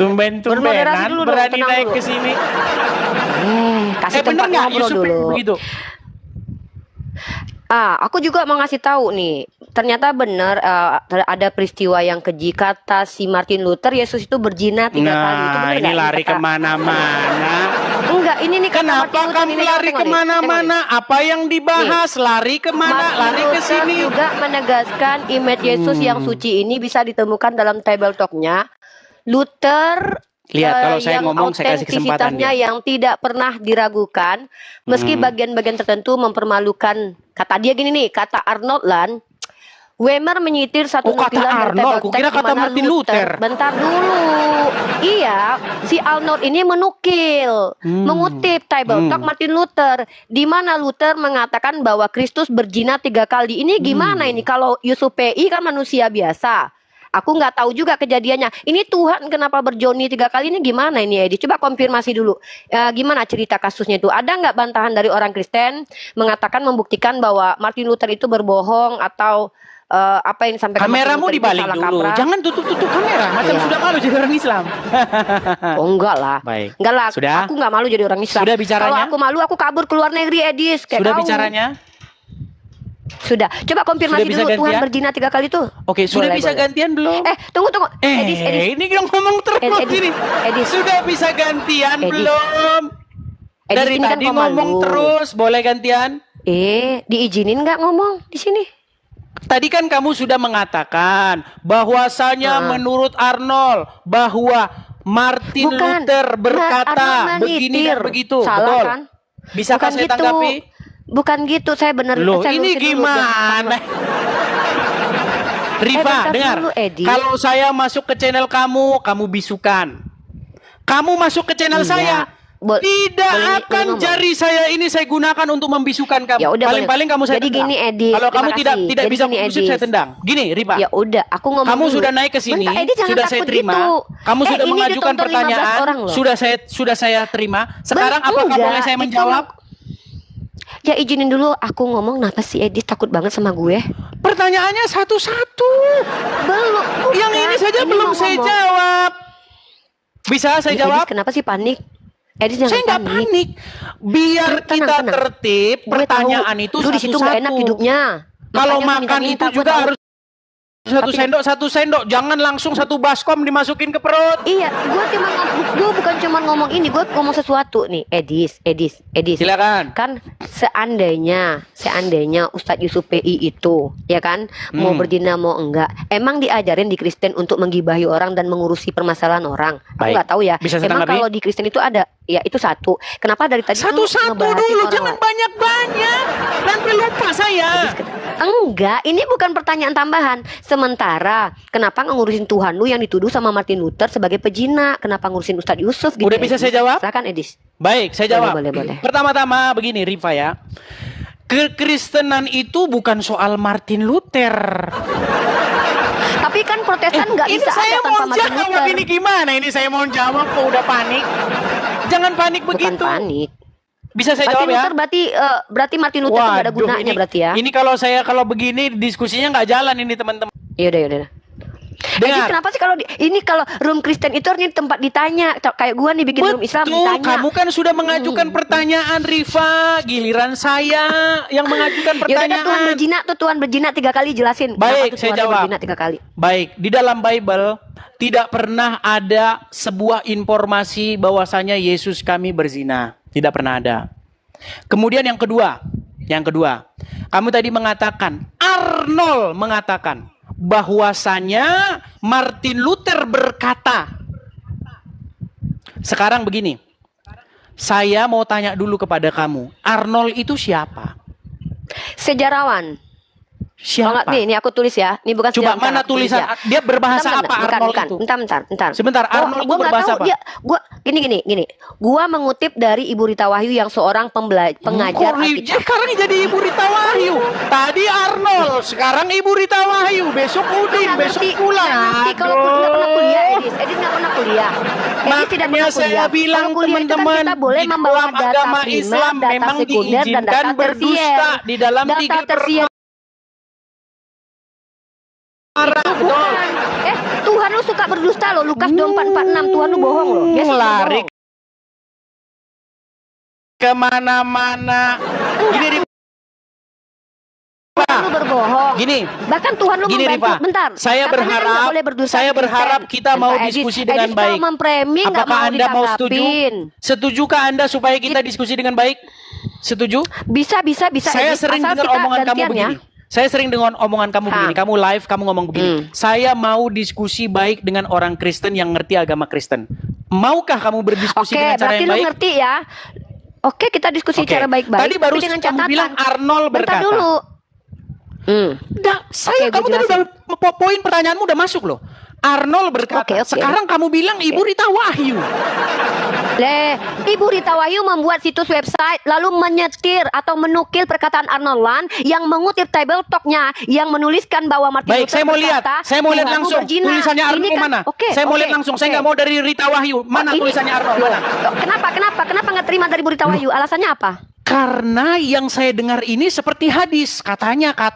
Tumben-tumbenan berani naik ke sini. Kasih tempat ngobrol dulu. Begitu? Aku juga mau ngasih tahu nih. Ternyata benar ada peristiwa yang keji. Kata si Martin Luther, Yesus itu berzina 3 kali. Itu benar ini lari kemana-mana. Enggak, ini nih kenapa kamu lari kemana-mana? Apa yang dibahas? Nih, lari kemana? Lari ke sini. Juga menegaskan image Yesus yang suci ini bisa ditemukan dalam table talk-nya. Luther lihat kalau saya ngomong saya kasih kesempatan dia. Yang tidak pernah diragukan meski bagian-bagian tertentu mempermalukan. Kata dia gini nih, kata Arnold Land, Wemer menyitir satu nukilan dari table kira kata Martin Luther. Bentar dulu. Iya, si Arnold ini menukil, mengutip table talk Martin Luther, di mana Luther mengatakan bahwa Kristus berzina 3 kali. Ini gimana ini? Kalau Yusuf PI kan manusia biasa. Aku nggak tahu juga kejadiannya. Ini Tuhan kenapa berjoni 3 kali ini gimana ini Edi? Coba konfirmasi dulu. Gimana cerita kasusnya itu? Ada nggak bantahan dari orang Kristen mengatakan membuktikan bahwa Martin Luther itu berbohong atau apa yang disampaikan? Kameramu dibalik dulu. Kaprah. Jangan tutup kamera. Macam sudah malu jadi orang Islam. Oh enggak lah. Baik. Enggak lah. Sudah? Aku nggak malu jadi orang Islam. Sudah bicaranya? Kalau aku malu aku kabur ke luar negeri Edis. Sudah bicaranya? Sudah. Coba konfirmasi dulu Tuhan berzina 3 kali tuh. Oke, sudah bisa gantian belum? Tunggu. Edis. Ini yang ngomong terus ini. Sudah bisa gantian belum? Dari tadi ngomong terus, boleh gantian? Diizinin nggak ngomong di sini? Tadi kan kamu sudah mengatakan bahwasanya menurut Arnold bahwa Martin Luther berkata begini dan begitu. Salah, betul kan? Bisakah saya tanggapi? Bukan gitu, saya benar. Loh, ini gimana? Riva, dengar. Kalau saya masuk ke channel kamu bisukan. Kamu masuk ke channel saya. Tidak akan jari saya ini saya gunakan untuk membisukan kamu. Paling-paling kamu saya tendang. Gini, Edi. Kalau kamu tidak bisa membusuk saya tendang. Gini, Riva. Ya udah, aku ngomong. Kamu sudah naik ke sini, sudah saya terima. Kamu sudah mengajukan pertanyaan, sudah saya terima. Sekarang apakah boleh saya menjawab? Ya izinin dulu aku ngomong. Kenapa sih Edi takut banget sama gue? Pertanyaannya satu-satu. Belum. Yang ini saja belum saya jawab. Bisa saya jawab? Kenapa sih panik? Saya nggak panik. Biar kita tertib. Pertanyaan itu satu-satu. Di situ nggak enak hidupnya. Kalau makan itu juga harus satu sendok, jangan langsung 1 baskom dimasukin ke perut. Iya, gue bukan cuma ngomong ini, gue ngomong sesuatu nih, Edis. Silakan. Kan seandainya Ustadz Yusuf PI itu, ya kan, mau berzina mau enggak, emang diajarin di Kristen untuk menggibahi orang dan mengurusi permasalahan orang? Aku nggak tahu ya. Emang kalau di Kristen itu ada, ya itu satu. Kenapa dari tadi satu-satu dulu, jangan banyak-banyak. Nanti lupa saya. Enggak, ini bukan pertanyaan tambahan. Sementara, kenapa ngurusin Tuhan lu yang dituduh sama Martin Luther sebagai pezina? Kenapa ngurusin Ustadz Yusuf gitu? Udah bisa saya jawab? Silakan, Edis. Baik, saya jawab. Boleh. Pertama-tama begini, Riva ya. Kekristenan itu bukan soal Martin Luther. Tapi kan Protestan nggak bisa ada tanpa Martin Luther. Ini gimana? Ini saya mau jawab kok udah panik. Jangan panik begitu. Bukan panik. Bisa saya jawab ya? Berarti Martin Luther nggak ada gunanya berarti ya? Ini kalau begini diskusinya nggak jalan ini teman-teman. Yaudah. Kenapa sih kalau room Kristen itu artinya tempat ditanya, kayak gua nih bikin room Islam ditanya. Kamu kan sudah mengajukan pertanyaan, Riva. Giliran saya yang mengajukan pertanyaan. Tuhan berzina 3 kali, jelasin. Baik, saya jawab. Berzina 3 kali. Baik, di dalam Bible tidak pernah ada sebuah informasi bahwasanya Yesus kami berzina. Tidak pernah ada. Kemudian yang kedua, kamu tadi mengatakan, Arnold mengatakan bahwasanya Martin Luther berkata. Sekarang begini, saya mau tanya dulu kepada kamu, Arnold itu siapa? Sejarawan. Siapa? Nih aku tulis ya. Ini bukan coba mana tulisan ya. Dia berbahasa apa Arnold itu? Bentar. Sebentar, Arnold itu berbahasa apa? Gini. Gua mengutip dari Ibu Rita Wahyu yang seorang pengajar Alkitab. Sekarang jadi Ibu Rita Wahyu. Tadi Arnold, sekarang Ibu Rita Wahyu. Besok Udin, besok pulang. Nanti kalau nggak pernah kuliah, Edis nggak pernah kuliah. Makanya saya bilang teman-teman, boleh membawa data agama Islam memang diizinkan berdusta di dalam 3 marah, itu betul. bukan. Tuhan lu suka berdusta loh. Lukas 24:46 Tuhan lu bohong loh. Yesus Lari bohong. kemana-mana. Gini Rifa, Tuhan lu berbohong. gini. Bahkan Tuhan lu Gini, membantu. Rifa. Bentar. Saya Katanya berharap- nggak boleh berdusta saya berharap Kristen. kita mau Entah, diskusi Edis dengan kalau baik. memframing nggak Apakah Anda mau setuju? ditanggapin. Setujukah Anda supaya kita diskusi dengan baik? Setuju? Bisa. Saya Edis. sering Asal dengar kita omongan kamu gantian ya. begini. Saya sering dengar omongan kamu begini. Kamu live, kamu ngomong begini. Saya mau diskusi baik dengan orang Kristen yang ngerti agama Kristen. Maukah kamu berdiskusi Oke, dengan cara berarti yang lu baik? ngerti ya. Oke, kita diskusi Oke. cara baik-baik. Tadi baru tapi dengan kamu catatan. bilang Arnold Bentar berkata. dulu. Kamu gua tadi jelasin. udah poin pertanyaanmu udah masuk loh. Arnold berkata. Oke. Sekarang kamu bilang Ibu Rita Wahyu. Ibu Rita Wahyu membuat situs website lalu menyetir atau menukil perkataan Arnold Land yang mengutip Table Talk-nya yang menuliskan bahwa Martin Baik, Luther saya mau lihat. berkata, Saya mau lihat "Tuhanmu langsung berzina." tulisannya Ini Arnold kan- mana? Oke, Saya mau oke, lihat langsung. Saya oke. nggak mau dari Rita Wahyu. Mana Ini- tulisannya Arnold? Mana? Kenapa nggak terima dari Bu Rita Wahyu? Alasannya apa? Karena yang saya dengar ini seperti hadis. Katanya. Oke.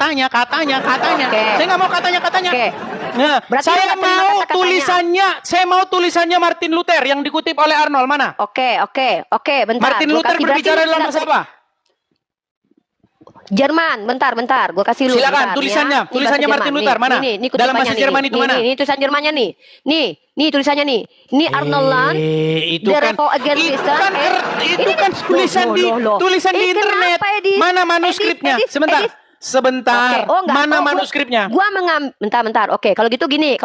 Saya nggak mau katanya. Oke. Nah, Berarti saya nggak terima mau kata-katanya. saya mau tulisannya Martin Luther yang dikutip oleh Arnold. Mana? Oke, bentar. Martin Gua Luther kasih berbicara berarti dalam bentar. bahasa apa? Jerman, bentar. Gue kasih lu. Silakan, bentar, tulisannya. ya. Ini Tulisannya bahasa Martin Jerman. Luther, mana? Ini Dalam bahasa kutipannya Jerman itu mana? Ini tulisan Jermannya nih. Nih tulisannya nih. Ini Arnold Land. Itu The kan Revolt Against Christian. itu kan tulisan di tulisan di internet. Kenapa, Edis? Mana manuskripnya? Edis, Sebentar. Edis. Sebentar. Oke. Oh, enggak. Mana Oh, manuskripnya? Gua bentar. Oke, kalau gitu gini,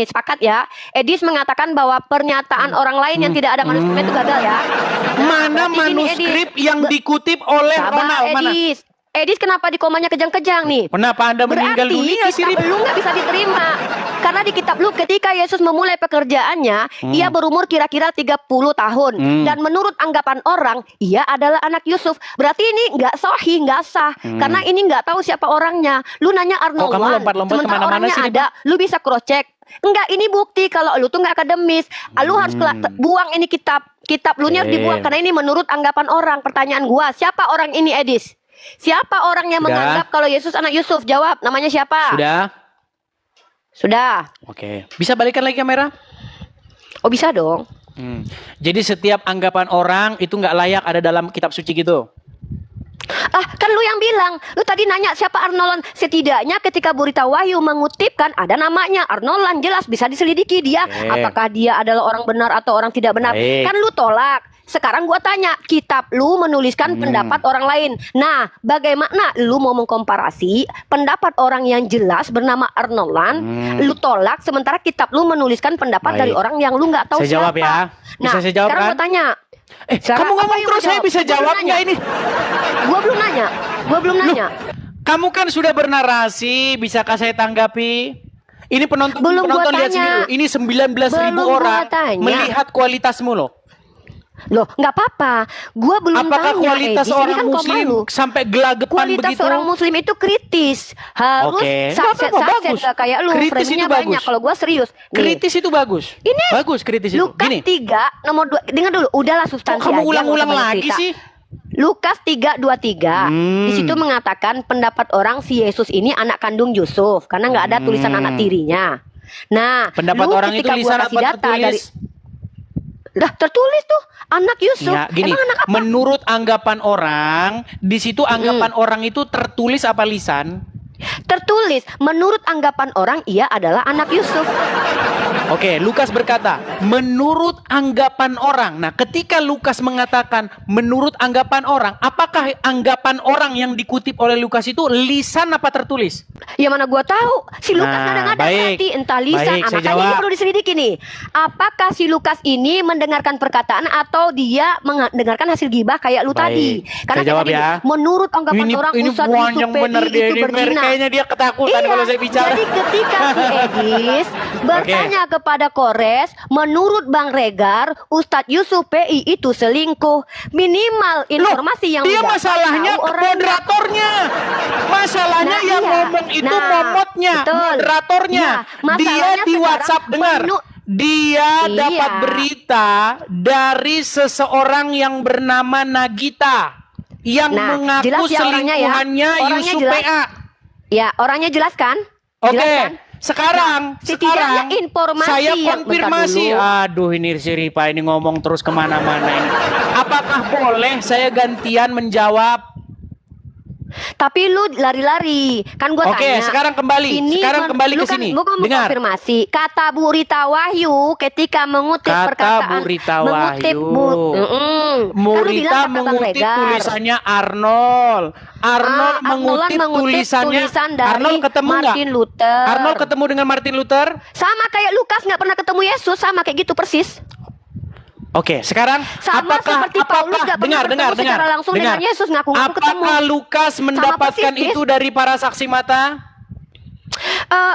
sepakat ya. Edis mengatakan bahwa pernyataan orang lain yang tidak ada manuskripnya itu gagal ya. Mana berarti gini, manuskrip Edis. yang dikutip oleh Sabar, Ronald? Mana? Edis kenapa di komanya kejang-kejang nih? Kenapa Anda meninggal Berarti dunia sih? kitab lu nggak bisa diterima. Karena di kitab lu ketika Yesus memulai pekerjaannya, ia berumur kira-kira 30 tahun. Dan menurut anggapan orang, ia adalah anak Yusuf. Berarti ini nggak sahih, nggak sah. Karena ini nggak tahu siapa orangnya. Lu nanya Arnold Kok kamu Land, lompat-lompat sementara kemana-mana orangnya sih, ada, lu bisa cross check. Enggak, ini bukti kalau lu tuh nggak akademis. Lu harus buang ini kitab lu nya harus dibuang karena ini menurut anggapan orang. Pertanyaan gua, siapa orang ini, Edis? Siapa orang yang Sudah. menganggap kalau Yesus anak Yusuf? Jawab, namanya siapa? Sudah. Oke. Bisa balikan lagi kamera? Oh, bisa dong. Jadi setiap anggapan orang itu nggak layak ada dalam kitab suci gitu. Kan lu yang bilang. Lu tadi nanya siapa Arnold Land. Setidaknya ketika Bu Rita Wahyu mengutipkan ada namanya Arnold Land, jelas bisa diselidiki dia. Oke. Apakah dia adalah orang benar atau orang tidak benar. Baik. Kan lu tolak. Sekarang gua tanya, kitab lu menuliskan pendapat orang lain. Nah, bagaimana lu mau mengkomparasi pendapat orang yang jelas bernama Arnold Land, lu tolak sementara kitab lu menuliskan pendapat Baik. dari orang yang lu nggak tahu Saya siapa. jawab ya. Bisa Nah, saya jawab sekarang kan? gua tanya. Sekarang Kamu apa ngomong yang terus mau saya jawab? bisa Gua belum jawab nanya. nggak ini? Gua belum nanya. Kamu kan sudah bernarasi, bisakah saya tanggapi? Ini penonton Belum gua lihat tanya. sendiri loh. Ini 19.000 Belum gua orang tanya. melihat kualitasmu loh. Loh, nggak apa-apa. Gua belum Apakah tanya. kualitas Edis. Ini orang kan kau muslim malu. sampai gelagetan Kualitas begitu? orang muslim itu kritis. Harus Oke. saset Nggak apa-apa, bagus. kayak lu. Kritis Framingnya itu bagus. banyak. Kalau gua serius. Nih, Kritis itu bagus. Ini bagus kritis itu. Lukas Gini, 3 nomor 2. Dengar dulu, udahlah kok substansi kamu aja, ulang-ulang nggak usah banyak lagi cerita. sih? Lukas 3:23. Di situ mengatakan pendapat orang si Yesus ini anak kandung Yusuf karena nggak ada tulisan anak tirinya. Nah, Pendapat lu orang itu ketika gua lisan kasih apa data tertulis? Lah, tertulis tuh anak Yusuf. Ya, gini, Emang anak apa? menurut anggapan orang, di situ anggapan orang itu tertulis apa lisan? Tertulis, menurut anggapan orang ia adalah anak Yusuf. Oke, Lukas berkata, menurut anggapan orang. Nah, ketika Lukas mengatakan menurut anggapan orang, apakah anggapan orang yang dikutip oleh Lukas itu lisan apa tertulis? Ya mana gua tahu. Si Lukas Nah, kadang-kadang baik. berarti entah lisan. Baik, saya Makanya jawab. ini perlu diselidiki nih. Apakah si Lukas ini mendengarkan perkataan atau dia mendengarkan hasil gibah kayak lu Baik. tadi? Karena Saya jawab kata ya. gini, menurut anggapan orang Ini Ustadz buan Yusuf yang benar PI dia itu ini. berzina. Kayaknya dia ketakutan kalau saya bicara. Jadi ketika si Edis bertanya kepada Kores, menurut Bang Regar, Ustadz Yusuf PI itu selingkuh. Minimal informasi yang dia lu dapat masalahnya tahu orangnya. moderatornya. Masalahnya Nah, yang iya. ngomong itu Nah, momotnya, betul. moderatornya. Nah, Dia masalahnya di sekarang WhatsApp dengar. Dia Iya. dapat berita dari seseorang yang bernama Nagita yang Nah, mengaku jelas ya orangnya ya. selingkuhannya Orangnya Yusuf jelas. PA. Ya, orangnya jelas kan? Oke, Jelas kan? Sekarang setidaknya informasi saya yang- konfirmasi. bentar Aduh, ini si Rifa ini ngomong terus kemana-mana ini. Apakah boleh saya gantian menjawab? Tapi lu lari-lari. Kan gua Oke, tanya. sekarang kembali. Sekarang kembali lu ke sini. Kan, gua mau Dengar. konfirmasi. Kata Bu Rita Wahyu ketika mengutip Kata perkataan Bu Rita mengutip Wahyu. Kan lu bilang Murita kata Bang mengutip Regar. tulisannya Arnold. Arnold mengutip tulisannya. tulisan dari Arnold ketemu nggak? Martin Luther. Arnold ketemu dengan Martin Luther? Sama kayak Lukas nggak pernah ketemu Yesus, sama kayak gitu persis. Oke, sekarang Sama seperti Paulus nggak pernah bertemu secara langsung dengan Yesus, ngaku-ngaku ketemu. Apakah Lukas mendapatkan persis, itu dari para saksi mata?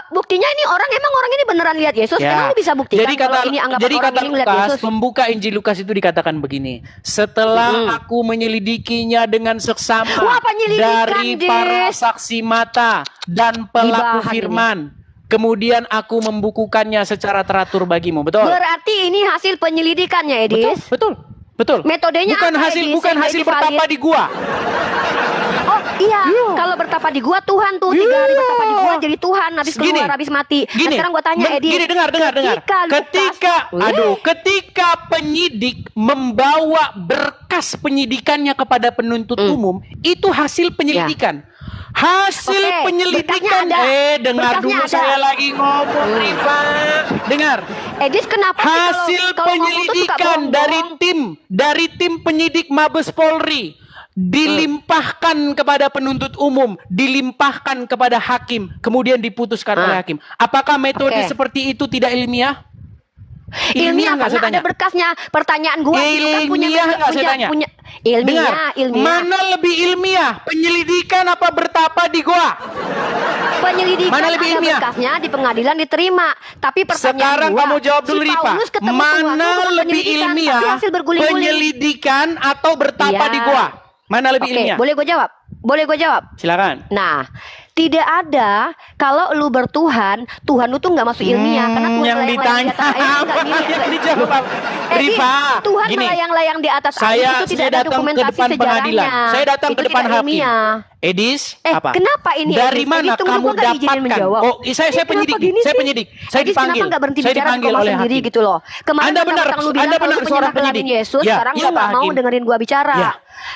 Buktinya ini orang ini beneran lihat Yesus. Emang lu bisa buktikan kalau ini anggapan orang kata ini ngeliat Lukas, Yesus? membuka Injil Lukas itu dikatakan begini. Setelah aku menyelidikinya dengan seksama Wah, penyelidikan, dari Des. para saksi mata dan pelaku Dibahan firman, kemudian aku membukukannya secara teratur bagimu. Betul? Berarti ini hasil penyelidikannya, Edis. Betul. Metodenya bukan apa, hasil Edis, bukan yang hasil jadi bertapa valid? di gua. Oh iya, kalau bertapa di gua Tuhan tuh 3 hari bertapa di gua jadi Tuhan, habis Gini, keluar habis mati. Nah, Gini, sekarang gua tanya Edis. Gini, dengar. Ketika penyidik membawa berkas penyidikannya kepada penuntut umum, itu hasil penyelidikan. Hasil Oke, penyelidikan. berkasnya ada. Dengar Berkasnya dulu ada. saya lagi ngomong, Rifa. Dengar. Edis kenapa sih Hasil kalau ngomong tuh suka penyelidikan bohong-bohong? dari tim penyidik Mabes Polri dilimpahkan kepada penuntut umum, dilimpahkan kepada hakim, kemudian diputuskan oleh hakim. Apakah metode Oke. seperti itu tidak ilmiah? Ilmiah nggak saya karena ada tanya? berkasnya. Pertanyaan gua itu kan Ilmiah nggak saya tanya? ilmiah. Mana lebih ilmiah? Penyelidikan apa bertapa di gua? Penyelidikan Mana lebih ada ilmiah? berkasnya di pengadilan diterima. Tapi pertanyaan Sekarang gua, kamu jawab dulu, si Rifa. Paulus ketemu Tuhan Mana itu bukan lebih penyelidikan, ilmiah? tapi hasil berguling-guling. Penyelidikan atau bertapa Iya. di gua? Mana lebih Oke, ilmiah? boleh gue jawab? Boleh gue jawab? Silakan. Nah, tidak ada kalau lu bertuhan, Tuhan lu tuh nggak masuk ilmiah karena Tuhan yang melayang-layang ditanya di atas air itu nggak apa ilmiah. yang dijawab apa? Rifa, Tuhan gini, melayang-layang di atas air saya itu tidak ada datang ke dokumentasi depan pengadilan. sejarahnya. Saya datang Itu ke depan tidak hakim. ilmiah. Edis, apa? Kenapa ini? Dari Edis? mana Edis, tunggu, kamu gua nggak diizinin dapatkan? menjawab. Oh, saya Kenapa penyidik. gini Saya sih? penyidik. Saya Edis, dipanggil. Kenapa nggak berhenti Saya bicara dipanggil ngomong oleh sendiri hakim. gitu loh? Kemarin Anda benar, mentang-mentang lu bilang Anda kalau benar lu seorang penyembah penyidik. Yesus, Ya, sekarang iya, lu nggak Pak mau Hakim. dengerin gua bicara. Ya.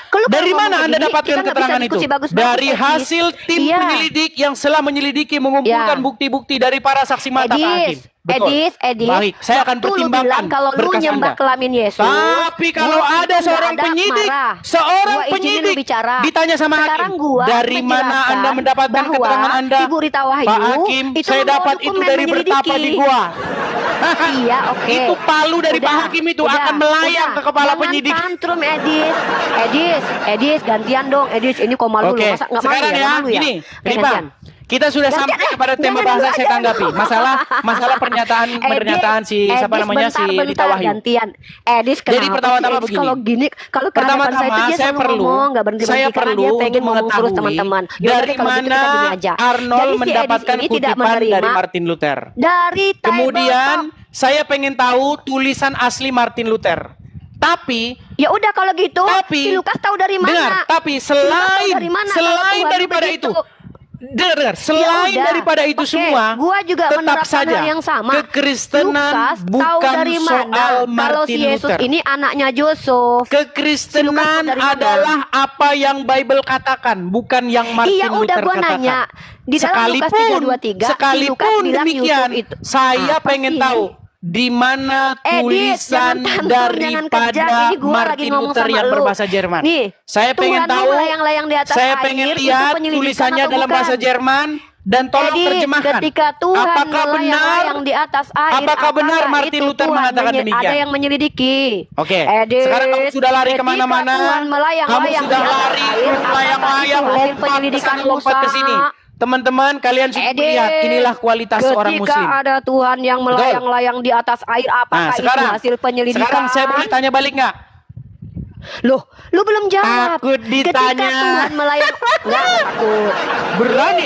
Kalau Dari ngomong mana Anda begini, dapatkan kita nggak bisa keterangan itu? diskusi bagus-bagus, Dari Edis. hasil tim Iya. penyelidik yang setelah menyelidiki mengumpulkan Ya. bukti-bukti dari para saksi mata, Pak Hakim. Edis, Baik, saya akan waktu lu pertimbangkan bilang kalau lu berkas nyembah Anda. kelamin Yesus. Tapi kalau gua ada itu seorang nggak ada penyidik, marah. seorang Gua izinin lu penyidik bicara. ditanya sama Sekarang hakim, gua dari mana menjelaskan Anda mendapatkan bahwa keterangan Anda? Ibu Rita Wahyu Pak Hakim, itu saya membawa dapat itu dokumen dari bertapa menyelidiki. di gua. Iya, oke. Itu palu dari Udah, Pak Hakim itu udah, akan melayang udah. ke kepala Jangan penyidik. tantrum, Edis, gantian dong, Edis. Ini kok malu Oke, lu? Masa nggak malu sekarang ya? ya, Nggak malu ya? gini, Oke, Rifa, gantian. kita sudah Gantian, sampai kepada tema jangan bahasan dulu saya aja tanggapi. dulu. Masalah pernyataan si siapa Edis, namanya si bentar, Rita Wahyu. Gantian. Edis, kenapa Jadi pertama-tama sih, Edis, begini. kalau gini, kalau ke hadapan Pertama-tama saya itu dia saya selalu perlu ngomong, nggak berhenti saya karena perlu dia untuk pengen ngomong terus mengetahui teman-teman. Ya udah dari deh, kalau gitu kita mana gini aja. Arnold Jadi si Edis mendapatkan ini tidak kutipan dari menerima Martin Luther. dari Kemudian Tabletop. saya pengen tahu tulisan asli Martin Luther. Tapi Ya udah kalau gitu, Tapi, si Lukas tahu dari mana? dengar, tapi Si Lukas tahu selain dari mana kalau Tuhan daripada begitu? itu, dengar, selain udah. daripada itu Oke, semua, gua juga tetap menerapkan saja hal yang sama. kekristenan Lukas tahu bukan dari mana soal kalau Martin si Yesus Luther. ini anaknya Yusuf. Kekristenan dari mana? adalah apa yang Bible katakan, bukan yang Martin Iya udah Luther gua katakan. nanya. Di dalam Lukas 3:23, si Lukas bilang demikian, Yusuf itu. saya Apa pengen sih? tahu di mana Edis, tulisan jangan tantrum, jangan kejam. daripada Ini gua lagi Martin ngomong Luther sama yang lu. berbahasa Jerman. Nih, Saya pengen Tuhan tahu, melayang-layang di atas saya air, pengen itu lihat penyelidikan tulisannya atau dalam bukan? bahasa Jerman dan tolong Edis, terjemahkan. ketika Tuhan Apakah benar? melayang-layang di atas air, Apakah benar apakah Martin itu Luther Tuhan mengatakan demikian? Ada yang menyelidiki. Oke, Edis, sekarang kamu sudah lari ketika kemana-mana. Tuhan melayang-layang Kamu sudah di atas lari, air, apakah melayang-layang, itu hasil lompat ke penyelidikan sana, lompat ke Musa? sini. Teman-teman, kalian sudah Edis, lihat, inilah kualitas seorang ketika muslim. ada Tuhan yang melayang-layang di atas air, apakah Nah, sekarang, itu hasil penyelidikan? sekarang saya boleh tanya balik nggak? Loh, lu belum jawab. Takut Ketika ditanya. Tuhan melayang, nggak takut. Berani,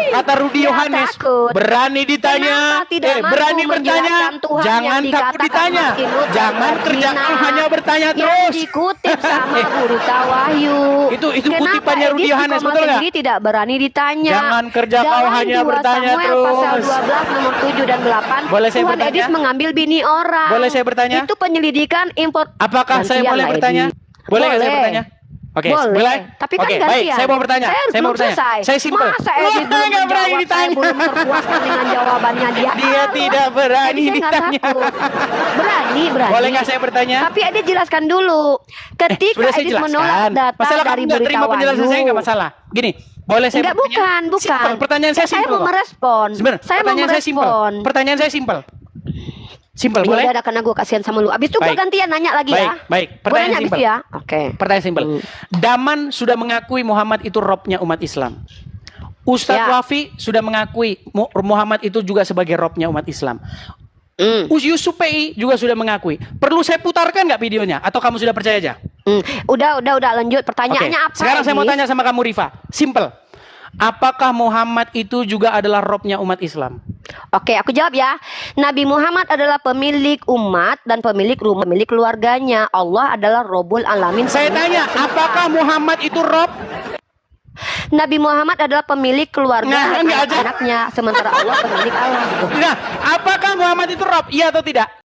kata Rudi Ya, Yohanes, takut. berani ditanya, Kenapa tidak mampu berani bertanya, menjelaskan Tuhan jangan yang takut dikatakan ditanya, Martin Luther jangan kerja berzina, kau hanya bertanya yang terus. dikutip sama Burita Wahyu. Itu Kenapa kutipannya Rudi Edith Yohanes, Sukomah betul nggak? sendiri tidak berani ditanya. Jangan kerja kau Dalam hanya 2 bertanya Samuel terus. pasal 12 nomor 7 dan 8, Boleh saya Tuhan bertanya? Edith mengambil bini orang. Boleh saya bertanya? Itu penyelidikan impor. Apakah saya Gantian boleh lah, bertanya? Edith. Boleh nggak saya Boleh. bertanya? Oke, Boleh. boleh. Tapi kan Oke, gantian. baik, saya mau bertanya. Saya Saya mau belum bertanya. selesai. Saya simpel. Masa Edith belum nggak berani menjawab? Saya ditanya. belum terpuaskan dengan jawabannya dia. Dia tidak berani Jadi saya nggak ditanya. takut. Berani. Boleh nggak saya bertanya? Tapi Edith jelaskan dulu. Ketika Sudah saya Edith menolak jelaskan. data Masalah kamu dari nggak Burita terima penjelasan Wahyu. saya nggak masalah. Gini, boleh saya Enggak, bertanya? bukan. Simpel. Pertanyaan saya simpel. Saya mau kok. merespon. Sebentar, Saya mau pertanyaan saya simpel. merespon. Pertanyaan saya simpel. Simpel, Ya boleh? udah, karena gue kasihan sama lu. Abis itu gue Baik. gantian nanya lagi Baik, ya. baik. Gue Pertanyaan nanya abis simpel. itu ya. Oke. Pertanyaan simpel. Daman sudah mengakui Muhammad itu robnya umat Islam. Ustadz Ya. Wafi sudah mengakui Muhammad itu juga sebagai robnya umat Islam. Hmm. Yusuf PI juga sudah mengakui. Perlu saya putarkan nggak videonya? Atau kamu sudah percaya aja? Udah lanjut. Oke. Pertanyaannya apa? Sekarang saya mau Edith? tanya sama kamu Rifa. Simple. Apakah Muhammad itu juga adalah robnya umat Islam? Oke, aku jawab ya. Nabi Muhammad adalah pemilik umat dan pemilik rumah, pemilik keluarganya. Allah adalah Robul Alamin. Saya tanya, apakah Muhammad itu rob? Nabi Muhammad adalah pemilik keluarga Nah, dan enggak aja. anak-anaknya, sementara Allah pemilik alam. Nah, apakah Muhammad itu rob? Iya atau tidak?